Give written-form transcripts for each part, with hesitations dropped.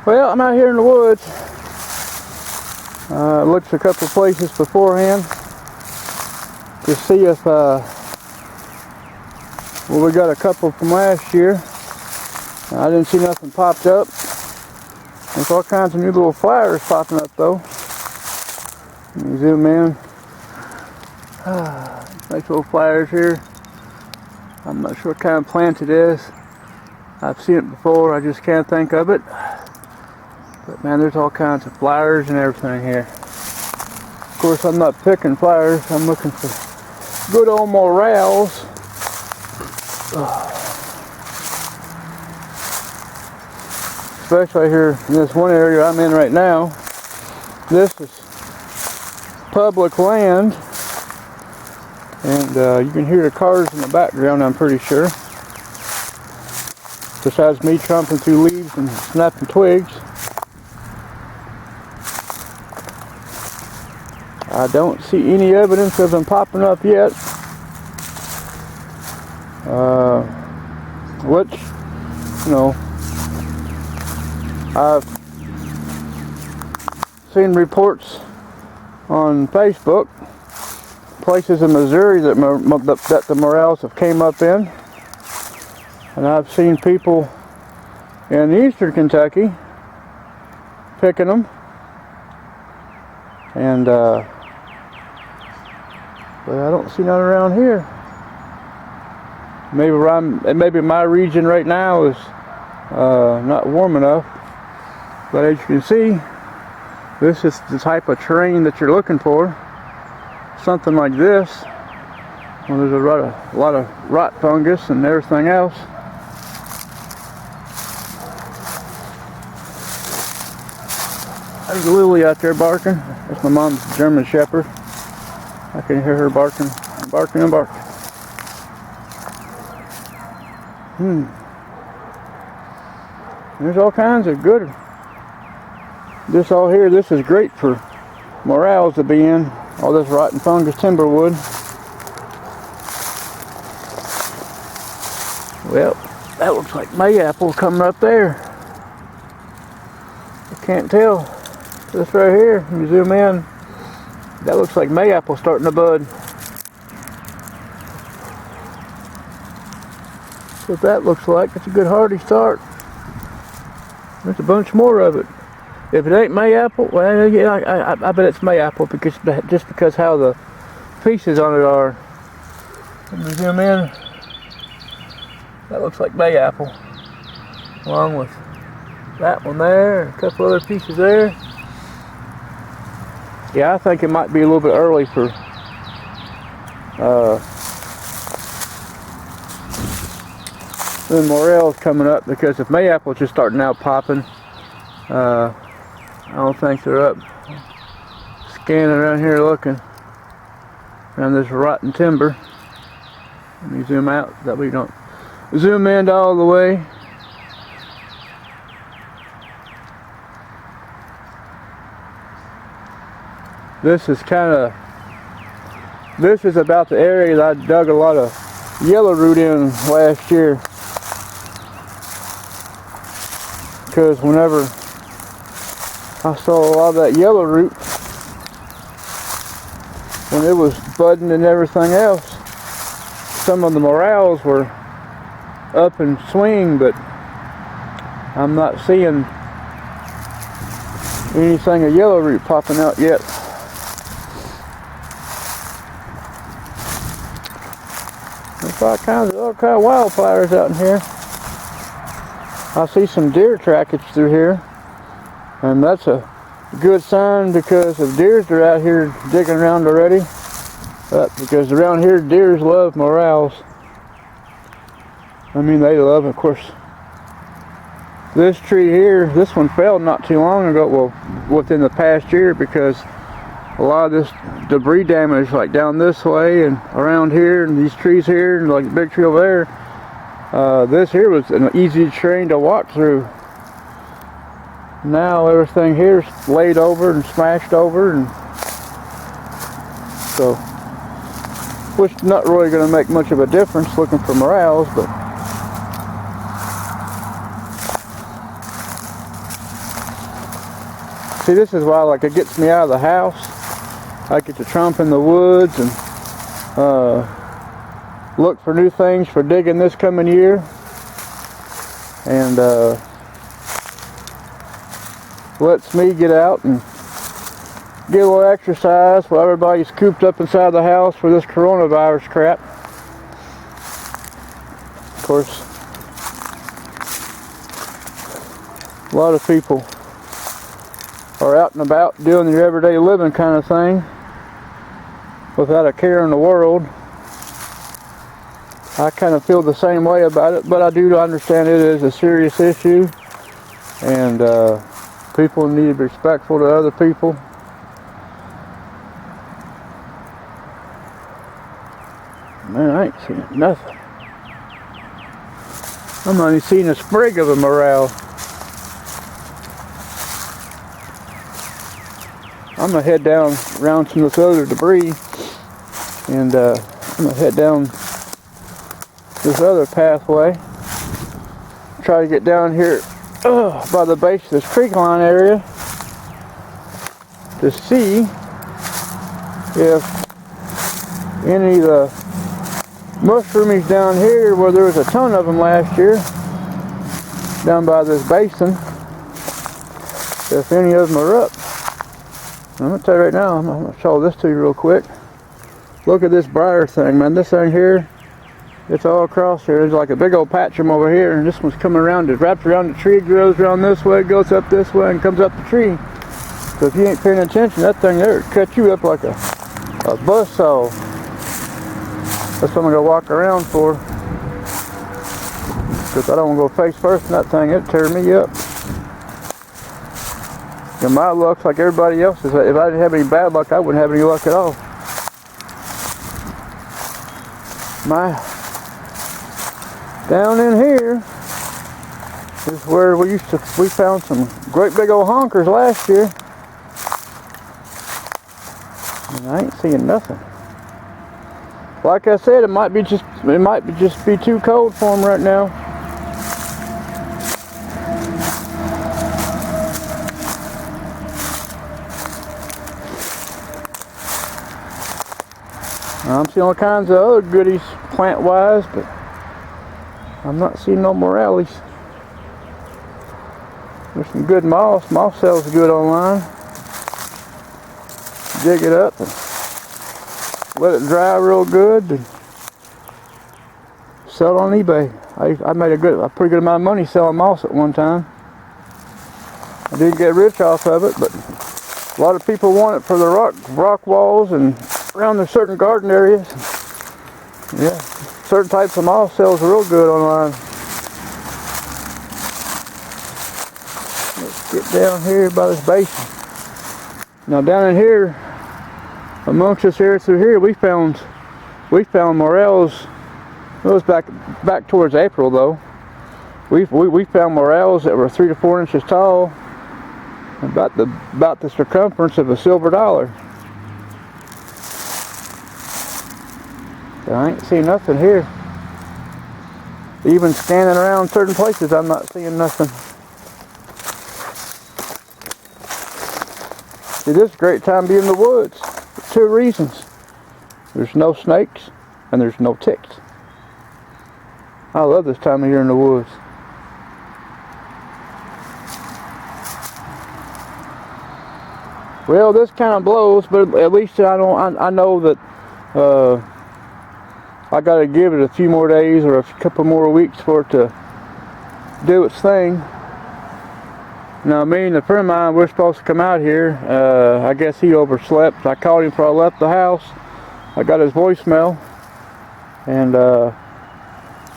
Well, I'm out here in the woods. Looked a couple places beforehand to see if, well, we got a couple from last year. I didn't see nothing popped up. There's all kinds of new little flowers popping up though. Let me zoom in. Nice little flowers here. I'm not sure what kind of plant it is. I've seen it before, I just can't think of it. But man, there's all kinds of flowers and everything here. Of course, I'm not picking flowers. I'm looking for good old morels. Especially here in this one area I'm in right now. This is public land. And you can hear the cars in the background, I'm pretty sure. Besides me tromping through leaves and snapping twigs. I don't see any evidence of them popping up yet. Which, you know, I've seen reports on Facebook, places in Missouri that the morels have came up in. And I've seen people in eastern Kentucky picking them. And, but I don't see none around here. Maybe my region right now is not warm enough. But as you can see, this is the type of terrain that you're looking for. Something like this. Well, there's a lot of rot fungus and everything else. There's Lily out there barking. That's my mom's German Shepherd. I can hear her barking and barking and barking. There's all kinds of good. This all here, this is great for morels to be in. All this rotten fungus timber wood. Well, that looks like mayapple coming up there. I can't tell. This right here, when you zoom in, that looks like mayapple starting to bud. That's what that looks like. It's a good hardy start. There's a bunch more of it. If it ain't mayapple, well, yeah, I bet it's mayapple just because how the pieces on it are. Let me zoom in. That looks like mayapple, along with that one there, a couple other pieces there. Yeah, I think it might be a little bit early for the morels coming up, because if mayapple's just starting out popping, I don't think they're up. Scanning around here looking around this rotten timber. Let me zoom out, that way you don't zoom in all the way. This is about the area that I dug a lot of yellow root in last year. Because whenever I saw a lot of that yellow root, when it was budding and everything else, some of the morels were up and swing, but I'm not seeing anything of yellow root popping out yet. There's all kinds of wildflowers out in here. I see some deer trackage through here, and that's a good sign, because if deers are out here digging around already, because around here deers love morels. I mean, they love, of course. This tree here, this one fell not too long ago, well, within the past year, because a lot of this debris damage, like down this way and around here, and these trees here, and like the big tree over there, this here was an easy terrain to walk through. Now everything here is laid over and smashed over, and so, which is not really going to make much of a difference looking for morels, but see, this is why, like, it gets me out of the house. I get to tromp in the woods and look for new things for digging this coming year. And lets me get out and get a little exercise while everybody's cooped up inside the house for this coronavirus crap. Of course, a lot of people are out and about doing their everyday living kind of thing without a care in the world. I kind of feel the same way about it, but I do understand it is a serious issue, and people need to be respectful to other people. Man, I ain't seeing nothing. I'm not even seeing a sprig of a morel. I'm gonna head down around some of this other debris, and I'm gonna head down this other pathway. Try to get down here by the base of this creek line area to see if any of the mushroomies down here, where there was a ton of them last year, down by this basin, if any of them are up. I'm going to tell you right now, I'm going to show this to you real quick. Look at this briar thing, man. This thing here, it's all across here. There's like a big old patch of them over here, and this one's coming around. It's wrapped around the tree, grows around this way, goes up this way, and comes up the tree. So if you ain't paying attention, that thing there will cut you up like a buzzsaw. That's what I'm going to walk around for. Because I don't want to go face first in that thing. It'll tear me up. And my luck's like everybody else's. If I didn't have any bad luck, I wouldn't have any luck at all. Down in here is where we found some great big old honkers last year. And I ain't seeing nothing. Like I said, it might just be too cold for them right now. I'm seeing all kinds of other goodies plant-wise, but I'm not seeing no morellies. There's some good moss. Moss sells good online. Dig it up and let it dry real good and sell it on eBay. I made a pretty good amount of money selling moss at one time. I didn't get rich off of it, but a lot of people want it for the rock walls and around the certain garden areas. Yeah, certain types of moss sells real good online. Let's get down here by this basin. Now down in here, amongst us here through here, we found morels. It was back towards April though. We found morels that were 3 to 4 inches tall, about the circumference of a silver dollar. I ain't seeing nothing here. Even scanning around certain places, I'm not seeing nothing. See, this is a great time to be in the woods for 2 reasons. There's no snakes and there's no ticks. I love this time of year in the woods. Well, this kind of blows, but at least I know that I got to give it a few more days or a couple more weeks for it to do its thing. Now, me and a friend of mine, we're supposed to come out here. I guess he overslept. I called him before I left the house. I got his voicemail. And the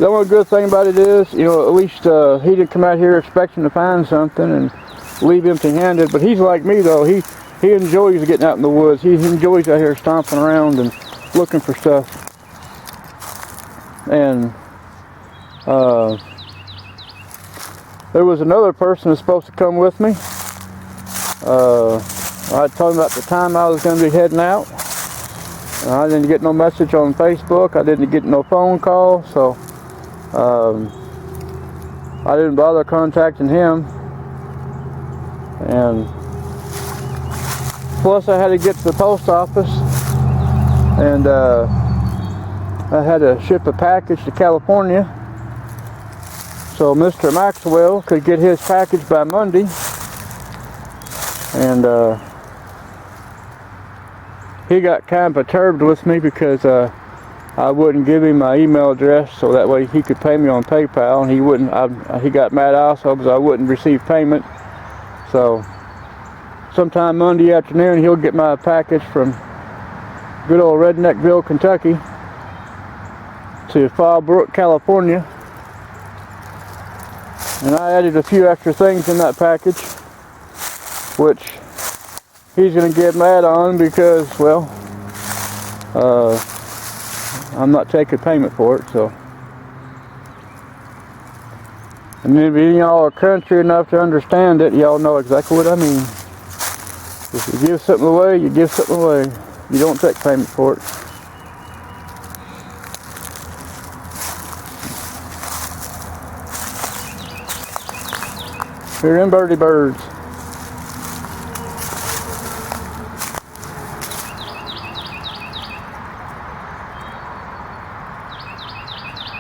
only good thing about it is, you know, at least he didn't come out here expecting to find something and leave empty-handed. But he's like me, though. He enjoys getting out in the woods. He enjoys out here stomping around and looking for stuff. And there was another person who was supposed to come with me. I told him about the time I was going to be heading out. I didn't get no message on Facebook. I didn't get no phone call, so I didn't bother contacting him. And Plus I had to get to the post office, and I had to ship a package to California so Mr. Maxwell could get his package by Monday. And he got kind of perturbed with me because I wouldn't give him my email address so that way he could pay me on PayPal, and he wouldn't. He got mad also because I wouldn't receive payment. So sometime Monday afternoon he'll get my package from good old Redneckville, Kentucky to Fallbrook, California. And I added a few extra things in that package, which he's going to get mad on because, well, I'm not taking payment for it, so. And if any of y'all are country enough to understand it, y'all know exactly what I mean. If you give something away, you give something away. You don't take payment for it. Here them birdie birds.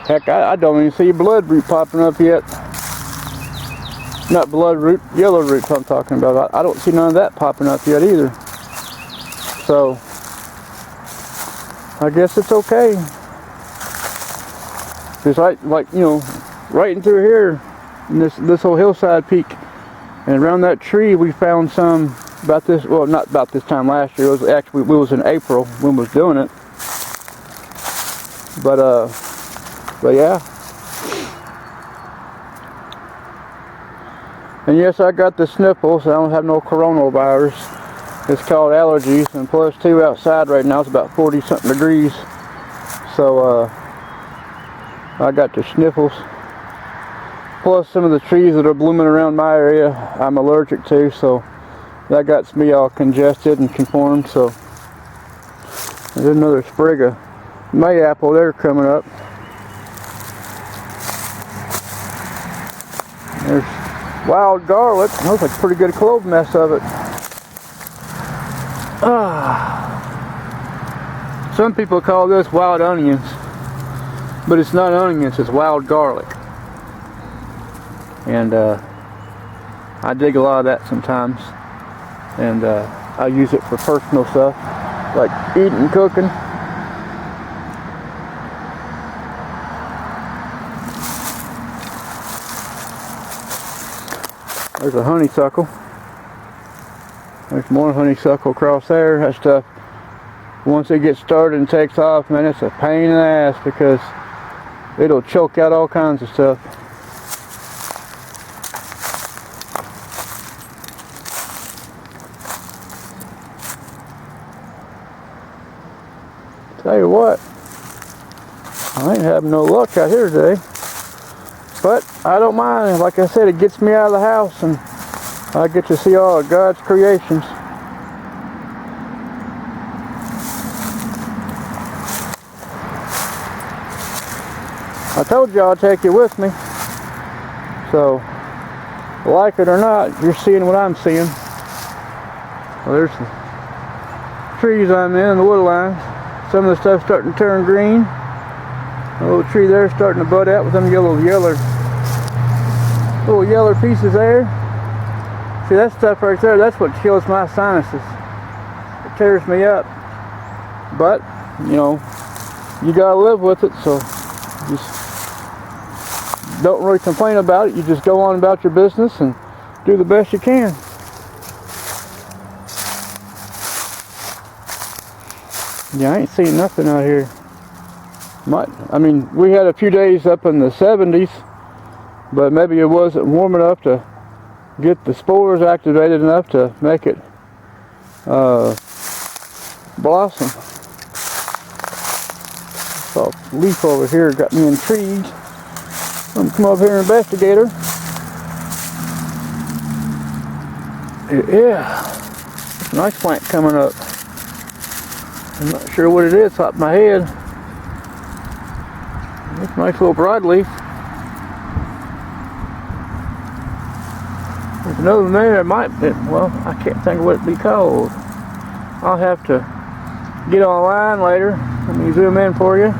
Heck, I don't even see bloodroot popping up yet. Not bloodroot, yellow root I'm talking about. I don't see none of that popping up yet either. So, I guess it's okay. Just like you know, right in through here, in this whole hillside peak, and around that tree we found some about this. Well, not about this time last year. It was actually, it was in April when we was doing it. But yeah. And yes, I got the sniffles. I don't have no coronavirus. It's called allergies, and plus too, outside right now it's about 40 something degrees. So I got the sniffles. Plus some of the trees that are blooming around my area I'm allergic to, so that got me all congested and conformed. So there's another sprig of mayapple there coming up. There's wild garlic. Looks like a pretty good clove mess of it. Some people call this wild onions, but it's not onions, it's wild garlic. And I dig a lot of that sometimes, and I use it for personal stuff like eating and cooking. There's a honeysuckle. There's more honeysuckle across there. That stuff, once it gets started and takes off, man, it's a pain in the ass because it'll choke out all kinds of stuff. Tell you what, I ain't having no luck out here today. But I don't mind. Like I said, it gets me out of the house and I get to see all of God's creations. I told you I'd take you with me. So, like it or not, you're seeing what I'm seeing. Well, there's the trees I'm in, the wood lines. Some of the stuff's starting to turn green. A little tree there starting to bud out with them little yeller pieces there. See, that stuff right there, that's what kills my sinuses. It tears me up. But, you know, you gotta live with it, so just don't really complain about it. You just go on about your business and do the best you can. Yeah, I ain't seen nothing out here. I mean, we had a few days up in the 70s, but maybe it wasn't warm enough to get the spores activated enough to make it blossom. Saw a leaf over here got me intrigued. I'm gonna come over here and investigate her. Yeah, nice plant coming up. I'm not sure what it is off my head. It's a nice little broadleaf. There's another one there. It might be, well, I can't think of what it'd be called. I'll have to get online later. Let me zoom in for you.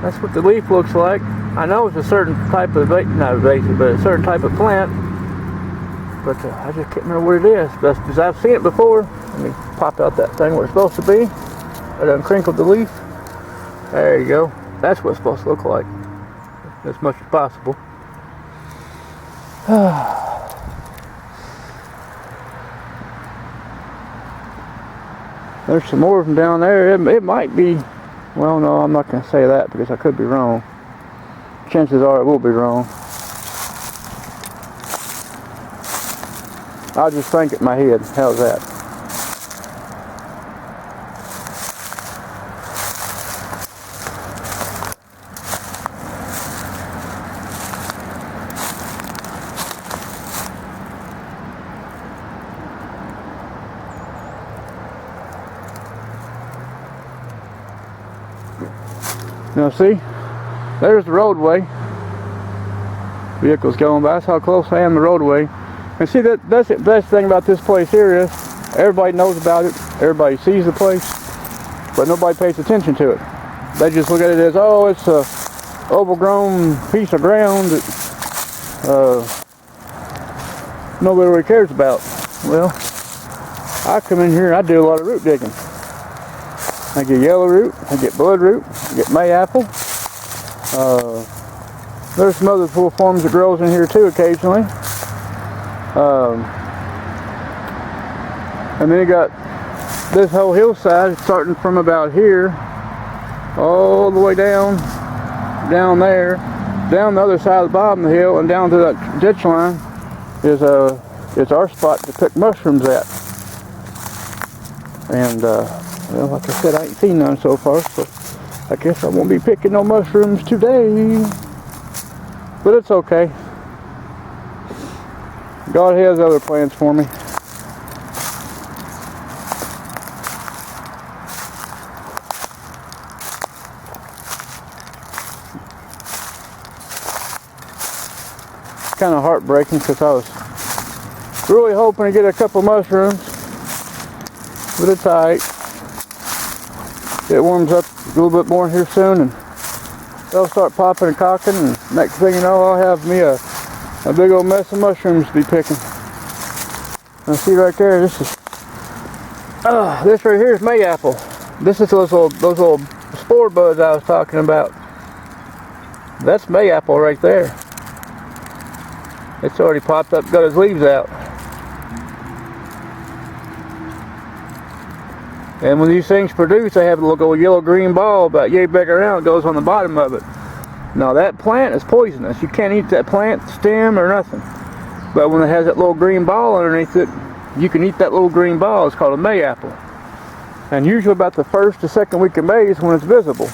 That's what the leaf looks like. I know it's a certain type of, not invasive, but a certain type of plant. But I just can't remember what it is. Because I've seen it before. Let me pop out that thing where it's supposed to be. I done crinkled the leaf. There you go. That's what it's supposed to look like. As much as possible. There's some more of them down there. It might be, well, no, I'm not going to say that because I could be wrong. Chances are it will be wrong. I'll just think it in my head. How's that? Now see, there's the roadway. Vehicles going by. That's how close I am to the roadway. And see, that's the best thing about this place here is everybody knows about it. Everybody sees the place, but nobody pays attention to it. They just look at it as, oh, it's a overgrown piece of ground that nobody really cares about. Well, I come in here and I do a lot of root digging. I get yellow root, I get bloodroot, I get mayapple. There's some other full forms that grows in here too occasionally. And then you got this whole hillside starting from about here all the way down there, down the other side of the bottom of the hill and down to that ditch line is it's our spot to pick mushrooms at. And well, like I said, I ain't seen none so far, so I guess I won't be picking no mushrooms today. But it's okay. God has other plans for me. It's kind of heartbreaking because I was really hoping to get a couple mushrooms, but it's alright. It warms up a little bit more here soon and they'll start popping and cocking, and next thing you know I'll have me a big old mess of mushrooms to be picking. Now see right there, this right here is mayapple. This is those little spore buds I was talking about. That's mayapple right there. It's already popped up, got its leaves out. And when these things produce, they have a little yellow-green ball about yay big around. It goes on the bottom of it. Now that plant is poisonous. You can't eat that plant, stem, or nothing. But when it has that little green ball underneath it, you can eat that little green ball. It's called a mayapple. And usually about the first to second week of May is when it's visible.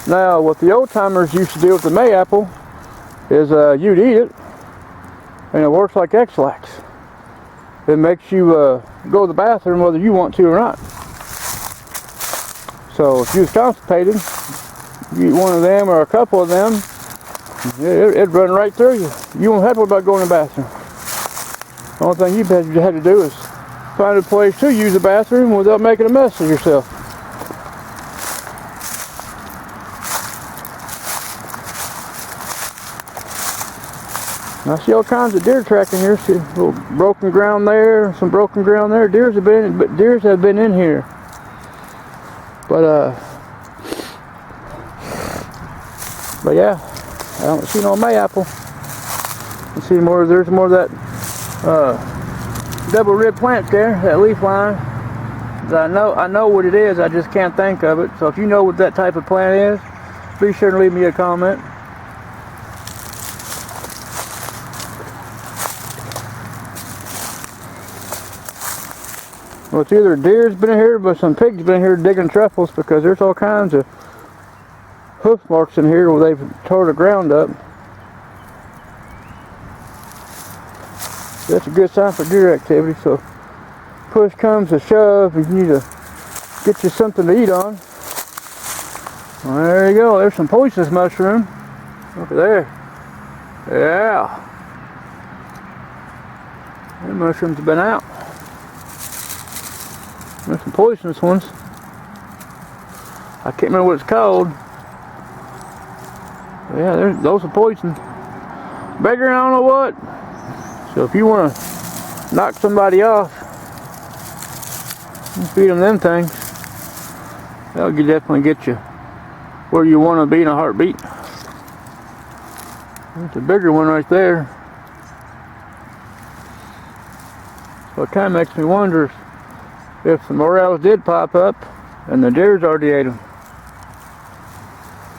Now, what the old timers used to do with the mayapple is you'd eat it, and it works like X-Lax. It makes you go to the bathroom whether you want to or not. So if you was constipated, you eat one of them or a couple of them, it'd run right through you. You won't have to worry about going to the bathroom. The only thing you had to do is find a place to use the bathroom without making a mess of yourself. I see all kinds of deer track in here. See a little broken ground there, some broken ground there. Deers have been in here. But yeah, I don't see no mayapple. You see more. There's more of that double rib plant there, that leaf line. I know what it is. I just can't think of it. So if you know what that type of plant is, be sure to leave me a comment. Well, it's either deer's been in here, but some pigs been in here digging truffles because there's all kinds of hoof marks in here where they've tore the ground up. That's a good sign for deer activity. So push comes to shove, you need to get you something to eat on. Well, there you go. There's some poisonous mushroom. Look at there. Yeah. The mushrooms have been out. There's some poisonous ones. I can't remember what it's called. But yeah, those are poison. Bigger than I don't know what. So if you want to knock somebody off, you feed them things. That'll definitely get you where you want to be in a heartbeat. There's a bigger one right there. So it kind of makes me wonder if the morels did pop up and the deers already ate them.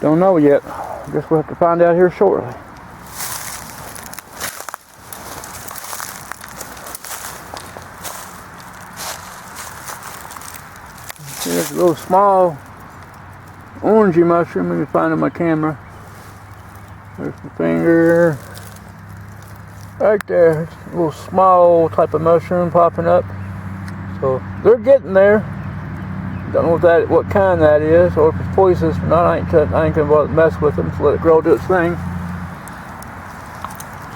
Don't know yet. I guess we'll have to find out here shortly. There's a little small orangey mushroom. Let me find on my camera. There's my finger. Right there. It's a little small type of mushroom popping up. So they're getting there. Don't know what kind that is, or if it's poisonous or not. I ain't gonna bother to mess with them. Just let it grow, do its thing.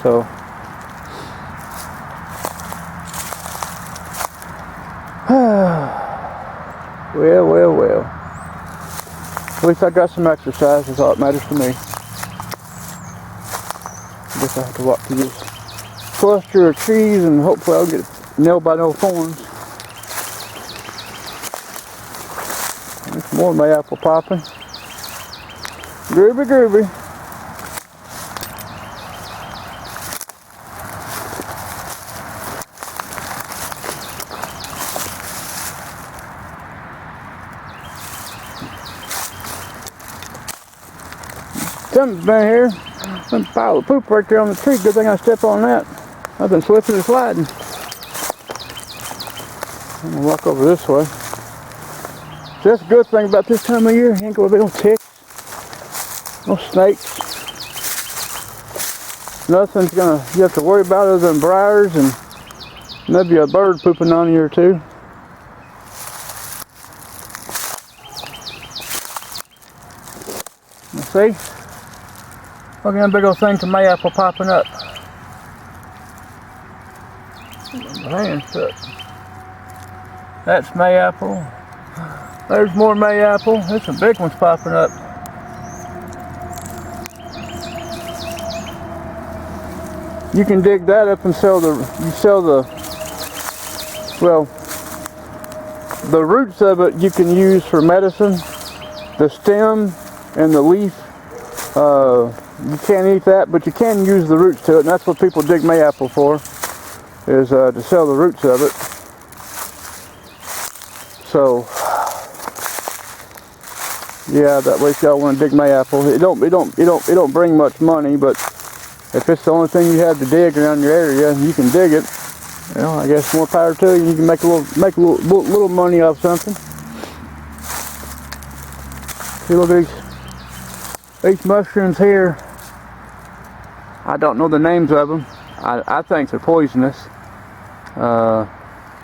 So well. At least I got some exercise. That's all that matters to me. I guess I have to walk through this cluster of trees and hopefully I'll get nailed by no thorns. There's more mayapple popping. Groovy. Something's been here. Some pile of poop right there on the tree. Good thing I stepped on that. I've been slipping and sliding. I'm gonna walk over this way. So that's a good thing about this time of year. You ain't gonna be no ticks, no snakes. Nothing's you have to worry about other than briars and maybe a bird pooping on you or two. You see? Look at them big old things of mayapple popping up. My hand's stuck. That's mayapple. There's more mayapple. There's some big ones popping up. You can dig that up and sell the roots of it you can use for medicine. The stem and the leaf, you can't eat that, but you can use the roots to it, and that's what people dig mayapple for, is to sell the roots of it. So yeah, that way if y'all want to dig mayapple, it don't bring much money, but if it's the only thing you have to dig around your area, you can dig it. You know, I guess more power to you. You can make a little money off something. See, look at these mushrooms here. I don't know the names of them. I think they're poisonous. So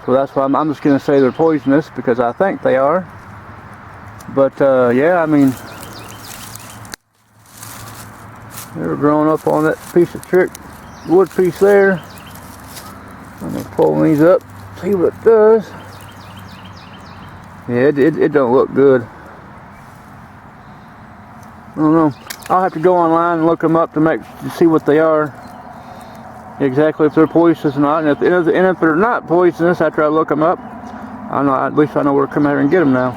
that's why I'm just going to say they're poisonous, because I think they are. But yeah, I mean, they were growing up on that piece of wood piece there. I'm going to pull these up, see what it does. Yeah, it don't look good. I don't know. I'll have to go online and look them up to see what they are. Exactly, if they're poisonous or not. And if they're not poisonous, after I look them up, I know, at least I know where to come out here and get them now.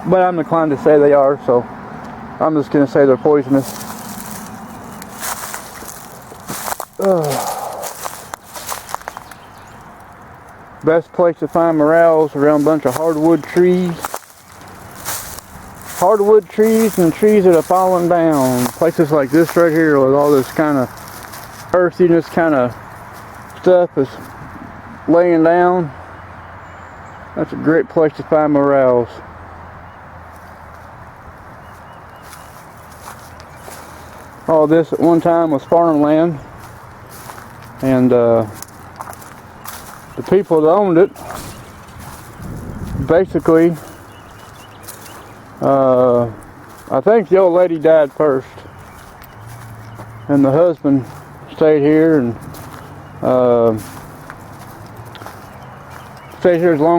But I'm inclined to say they are, so I'm just going to say they're poisonous. Best place to find morels around a bunch of hardwood trees. Hardwood trees and trees that have fallen down. Places like this right here with all this kind of earthiness kind of stuff is laying down. That's a great place to find morels. All this at one time was farmland, and the people that owned it basically, I think the old lady died first, and the husband stayed here and Stay here as long as